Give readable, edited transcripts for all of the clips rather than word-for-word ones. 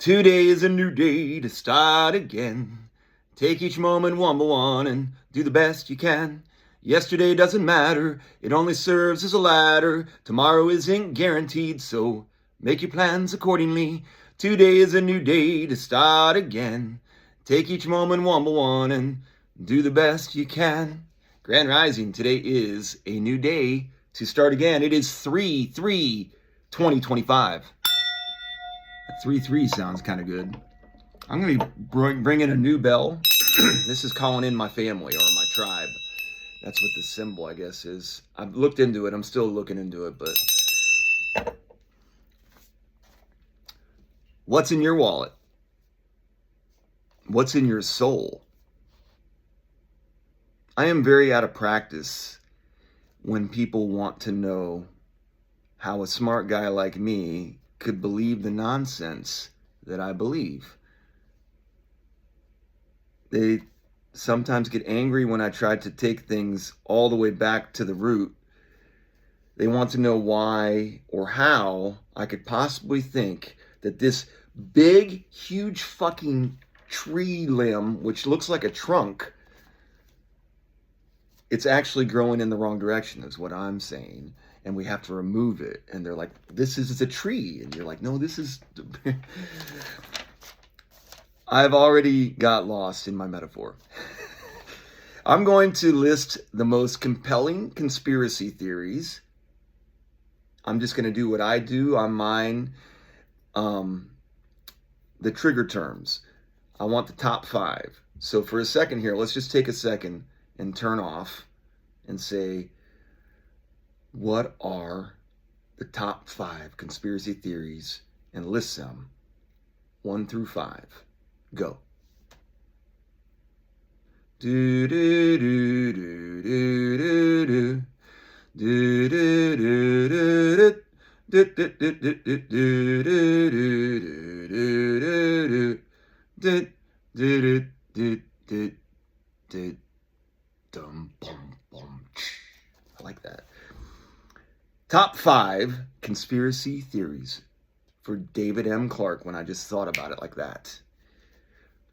Today is a new day to start again. Take each moment one by one and do the best you can. Yesterday doesn't matter, it only serves as a ladder. Tomorrow isn't guaranteed, so make your plans accordingly. Today is a new day to start again. Take each moment one by one and do the best you can. Grand Rising, today is a new day to start again. It is 3/3/2025. 3/3 sounds kind of good. I'm going to be bringing a new bell. This is calling in my family or my tribe. That's what the symbol, I guess, is. I've looked into it. I'm still looking into it, but what's in your wallet? What's in your soul? I am very out of practice when people want to know how a smart guy like me could believe the nonsense that I believe. They sometimes get angry when I try to take things all the way back to the root. They want to know why or how I could possibly think that this big, huge fucking tree limb, which looks like a trunk, it's actually growing in the wrong direction, is what I'm saying. And we have to remove it. And they're like, this is a tree. And you're like, no, this is... I've already got lost in my metaphor. I'm going to list the most compelling conspiracy theories. I'm just going to do what I do on mine. The trigger terms. I want the top 5. So for a second here, let's just take a second and turn off and say, what are the top 5 conspiracy theories, and list them 1 through 5. Go. Do do do do do do do do do do do. I like that. Top 5 conspiracy theories for David M. Clarke when I just thought about it like that.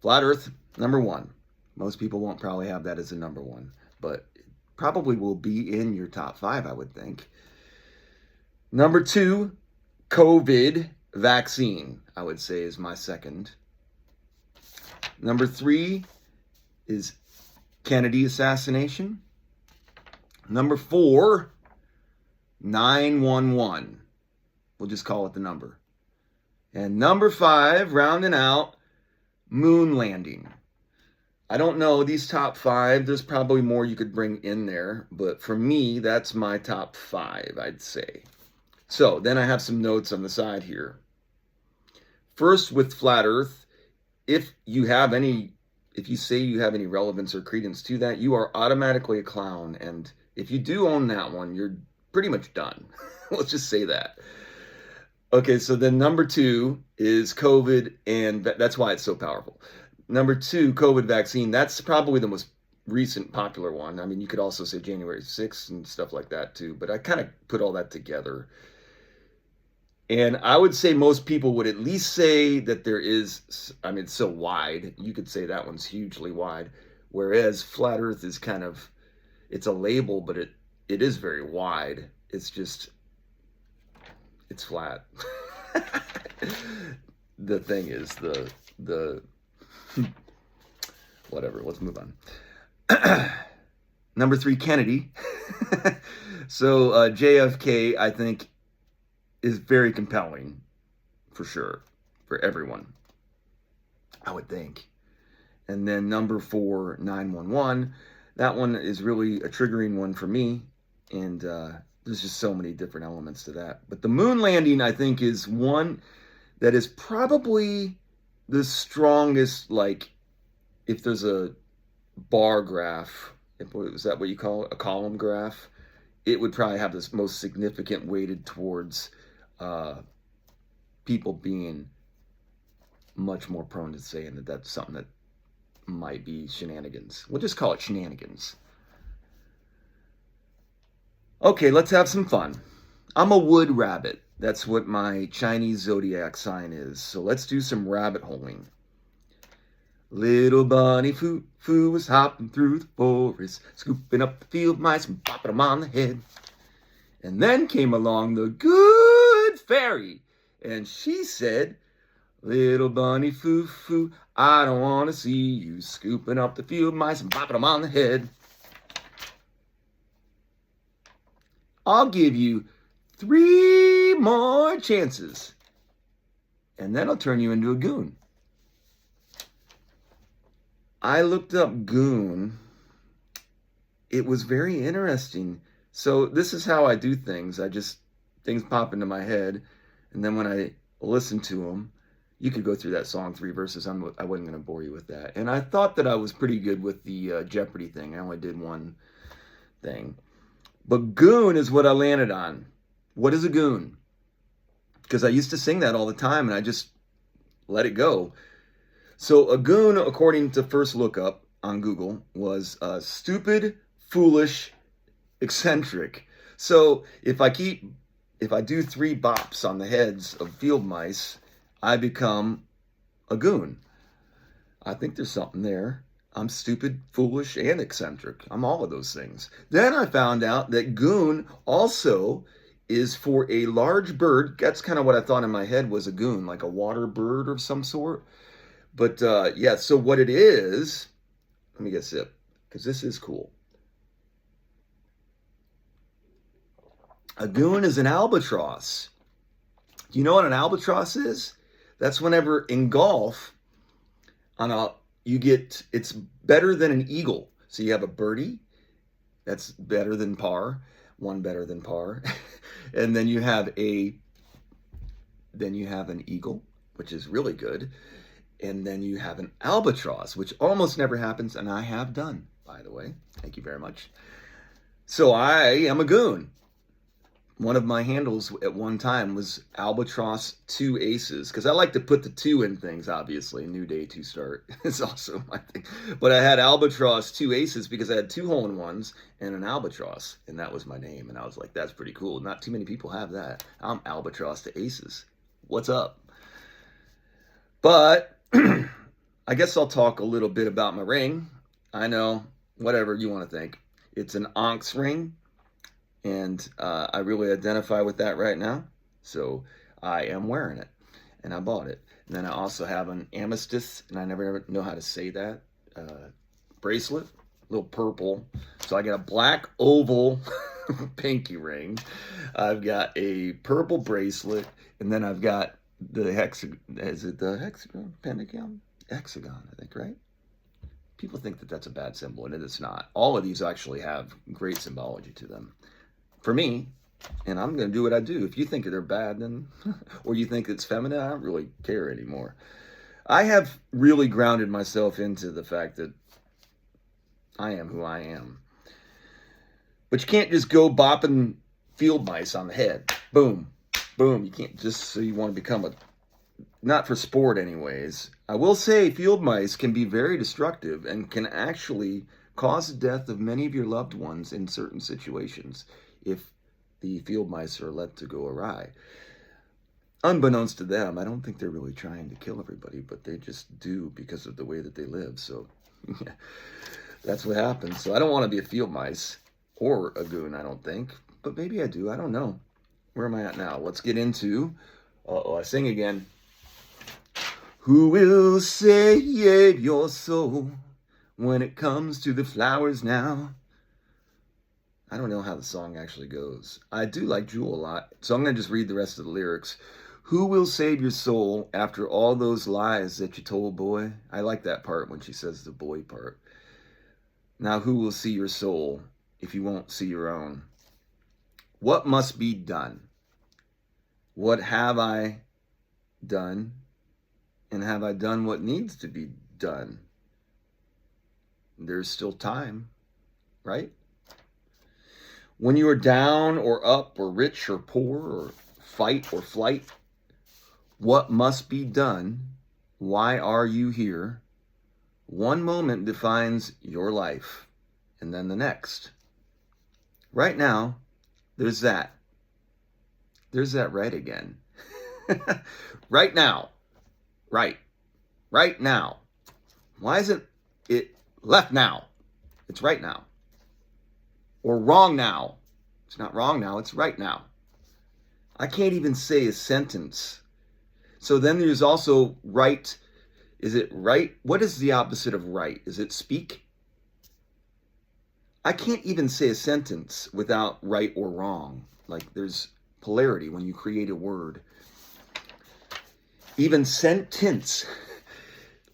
Flat Earth, number 1. Most people won't probably have that as a number 1, but it probably will be in your top 5, I would think. Number 2, COVID vaccine, I would say is my second. Number 3 is Kennedy assassination. Number 4, 9/11. We'll just call it the number. And number 5, rounding out, moon landing. I don't know, these top 5, there's probably more you could bring in there, but for me, that's my top 5, I'd say. So then I have some notes on the side here. First, with Flat Earth, if you say you have any relevance or credence to that, you are automatically a clown. And if you do own that one, you're pretty much done. Let's just say that. Okay, so then number 2 is COVID, and that's why it's so powerful. Number 2, COVID vaccine. That's probably the most recent popular one. I mean, you could also say January 6th and stuff like that too, but I kind of put all that together. And I would say most people would at least say that there is, I mean, it's so wide. You could say that one's hugely wide, whereas Flat Earth is kind of, it's a label, but it is very wide. It's just, it's flat. The thing is, the whatever, let's move on. Number 3, Kennedy. So JFK, I think, is very compelling, for sure, for everyone, I would think. And then number 4, 9/11. That one is really a triggering one for me, and there's just so many different elements to that. But the moon landing, I think, is one that is probably the strongest, like, if there's a bar graph, is that what you call it? A column graph? It would probably have this most significant weighted towards people being much more prone to saying that that's something that might be shenanigans. We'll just call it shenanigans. Okay, let's have some fun. I'm a wood rabbit. That's what my Chinese zodiac sign is. So let's do some rabbit holing. Little bunny Foo Foo was hopping through the forest, scooping up the field mice and popping them on the head. And then came along the good fairy, and she said, Little bunny Foo Foo, I don't want to see you scooping up the field mice and popping them on the head. I'll give you 3 more chances, and then I'll turn you into a goon. I looked up goon. It was very interesting. So this is how I do things. Things pop into my head, and then when I listen to them, you could go through that song 3 verses. I wasn't going to bore you with that. And I thought that I was pretty good with the Jeopardy thing. I only did one thing. But goon is what I landed on. What is a goon? Because I used to sing that all the time, and I just let it go. So a goon, according to first lookup on Google, was stupid, foolish, eccentric. So if I do 3 bops on the heads of field mice, I become a goon. I think there's something there. I'm stupid, foolish, and eccentric. I'm all of those things. Then I found out that goon also is for a large bird. That's kind of what I thought in my head was a goon, like a water bird of some sort. But yeah, so what it is, let me get a sip, because this is cool. A goon is an albatross. Do you know what an albatross is? That's whenever in golf, it's better than an eagle. So you have a birdie, that's better than par, one better than par. And then you have an eagle, which is really good. And then you have an albatross, which almost never happens, and I have done, by the way. Thank you very much. So I am a goon. One of my handles at one time was Albatross 2 Aces, because I like to put the 2 in things, obviously. New day to start. It's also my thing. But I had Albatross 2 Aces because I had 2 hole-in-ones and an albatross, and that was my name. And I was like, that's pretty cool. Not too many people have that. I'm Albatross to Aces. What's up? But I guess I'll talk a little bit about my ring. I know, whatever you want to think. It's an onyx ring. And I really identify with that right now. So I am wearing it. And I bought it. And then I also have an amethyst, and I never know how to say that, bracelet, a little purple. So I got a black oval pinky ring. I've got a purple bracelet. And then I've got the hexagon. Is it the hexagon? Pentagon? Hexagon, I think, right? People think that that's a bad symbol, and it's not. All of these actually have great symbology to them. For me, and I'm going to do what I do. If you think they're bad, then, or you think it's feminine, I don't really care anymore. I have really grounded myself into the fact that I am who I am. But you can't just go bopping field mice on the head. Boom, boom. You can't just so you want to become not for sport anyways. I will say field mice can be very destructive and can actually cause the death of many of your loved ones in certain situations if the field mice are let to go awry. Unbeknownst to them, I don't think they're really trying to kill everybody, but they just do because of the way that they live. So that's what happens. So I don't want to be a field mice or a goon, I don't think. But maybe I do. I don't know. Where am I at now? Let's get into... I sing again. Who will save your soul when it comes to the flowers now? I don't know how the song actually goes. I do like Jewel a lot, so I'm going to just read the rest of the lyrics. Who will save your soul after all those lies that you told, boy? I like that part when she says the boy part. Now who will see your soul if you won't see your own? What must be done? What have I done? And have I done what needs to be done? There's still time, right? When you are down or up or rich or poor or fight or flight, what must be done? Why are you here? One moment defines your life, and then the next. Right now, there's that. There's that right again. Right now. Right. Right now. Why isn't it left now? It's right now. Or wrong now. It's not wrong now, it's right now. I can't even say a sentence. So then there's also right. Is it right? What is the opposite of right? Is it speak? I can't even say a sentence without right or wrong. Like there's polarity when you create a word. Even sentence.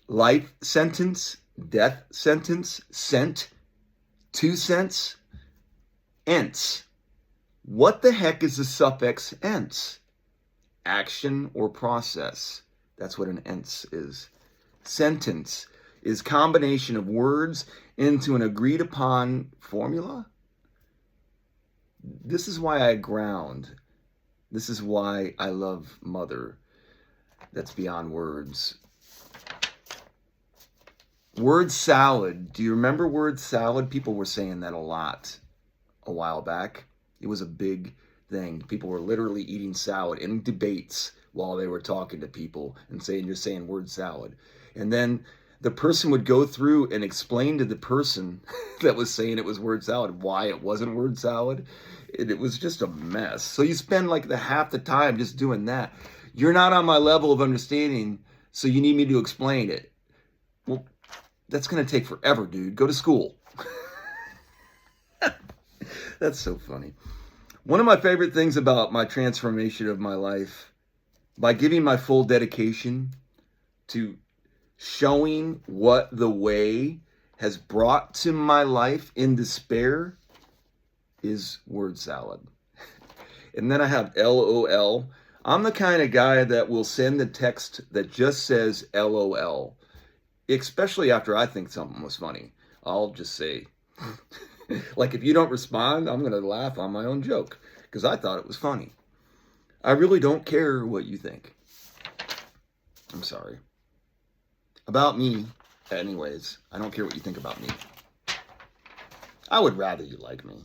Life sentence, death sentence, sent, 2 cents, ence. What the heck is the suffix ence? Action or process. That's what an ence is. Sentence is combination of words into an agreed upon formula. This is why I ground. This is why I love Mother. That's beyond words. Word salad. Do you remember word salad? People were saying that a lot a while back. It was a big thing. People were literally eating salad in debates while they were talking to people and saying, you're saying word salad. And then the person would go through and explain to the person that was saying it was word salad why it wasn't word salad. It was just a mess. So you spend like half the time just doing that. You're not on my level of understanding, so you need me to explain it. Well, that's going to take forever, dude. Go to school. That's so funny. One of my favorite things about my transformation of my life, by giving my full dedication to showing what the way has brought to my life in despair, is word salad. And then I have LOL. I'm the kind of guy that will send the text that just says LOL, especially after I think something was funny. I'll just say, like, if you don't respond, I'm going to laugh on my own joke because I thought it was funny. I really don't care what you think. I'm sorry. About me, anyways, I don't care what you think about me. I would rather you like me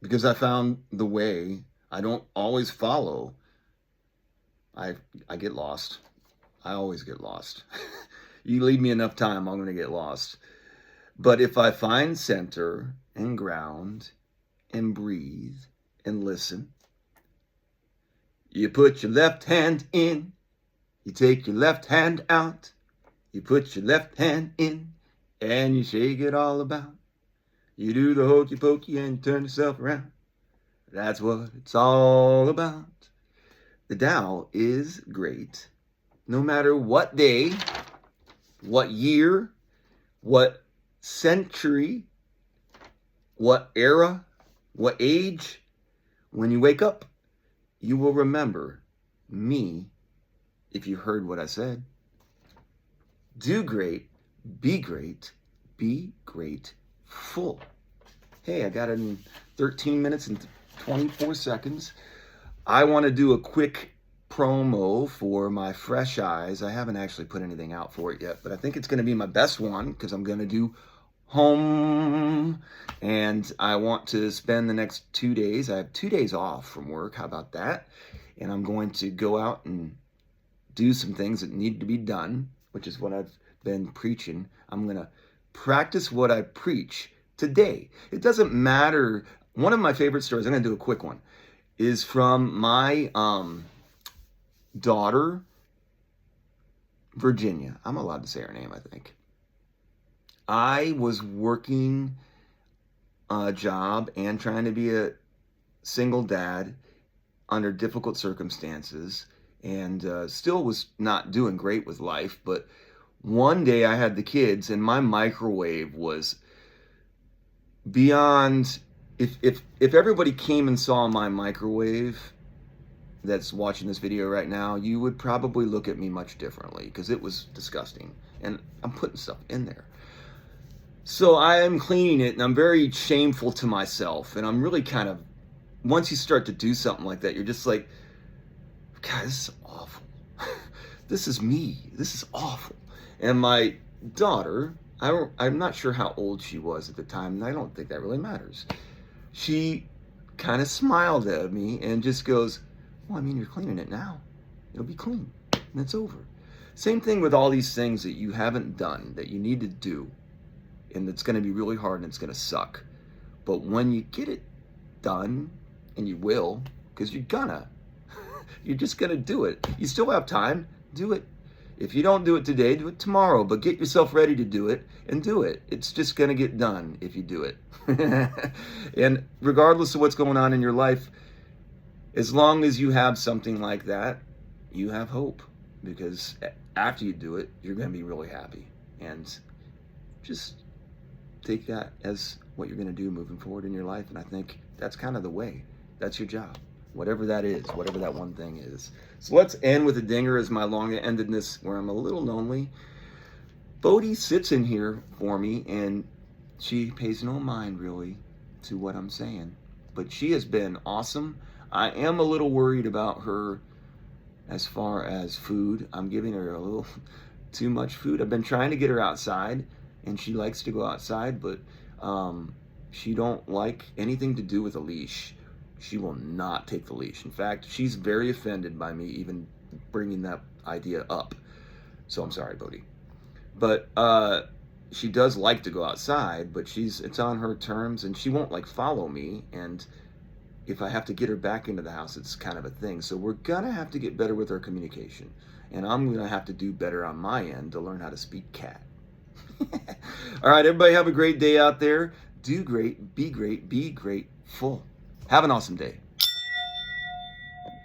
because I found the way. I don't always follow. I get lost. I always get lost. You leave me enough time, I'm going to get lost. But if I find center and ground and breathe and listen, you put your left hand in, you take your left hand out, you put your left hand in, and you shake it all about. You do the hokey pokey and turn yourself around. That's what it's all about. The Tao is great. No matter what day, what year, what century, what era, what age, when you wake up, you will remember me if you heard what I said. Do great, be grateful. Hey, I got it in 13 minutes and 24 seconds. I want to do a quick promo for my Fresh Eyes. I haven't actually put anything out for it yet, but I think it's going to be my best one because I'm going to do home, and I want to spend the next 2 days. I have 2 days off from work. How about that? And I'm going to go out and do some things that need to be done, which is what I've been preaching. I'm going to practice what I preach today. It doesn't matter. One of my favorite stories, I'm going to do a quick one, is from my daughter, Virginia. I'm allowed to say her name, I think. I was working a job and trying to be a single dad under difficult circumstances, and still was not doing great with life. But one day I had the kids, and my microwave was beyond. If everybody came and saw my microwave that's watching this video right now, you would probably look at me much differently because it was disgusting, and I'm putting stuff in there. So I am cleaning it, and I'm very shameful to myself, and I'm really kind of, once you start to do something like that, you're just like, God, this is awful. This is me. This is awful. And my daughter, I'm not sure how old she was at the time, and I don't think that really matters. She kind of smiled at me and just goes, well, I mean, you're cleaning it now. It'll be clean and it's over. Same thing with all these things that you haven't done that you need to do, and it's going to be really hard and it's going to suck. But when you get it done, and you will, because you're just going to do it. You still have time, do it. If you don't do it today, do it tomorrow, but get yourself ready to do it and do it. It's just going to get done if you do it. And regardless of what's going on in your life, as long as you have something like that, you have hope, because after you do it, you're going to be really happy. And just take that as what you're going to do moving forward in your life. And I think that's kind of the way. That's your job, whatever that is, whatever that one thing is. So let's end with a dinger as my long-endedness where I'm a little lonely. Bodhi sits in here for me, and she pays no mind really to what I'm saying. But she has been awesome. I am a little worried about her as far as food. I'm giving her a little too much food. I've been trying to get her outside, and she likes to go outside, but she don't like anything to do with a leash. She will not take the leash. In fact, she's very offended by me even bringing that idea up. So I'm sorry, Bodhi. But she does like to go outside, but it's on her terms, and she won't like follow me. And if I have to get her back into the house, it's kind of a thing. So we're gonna have to get better with our communication, and I'm gonna have to do better on my end to learn how to speak cat. All right, everybody, have a great day out there. Do great, be grateful. Have an awesome day.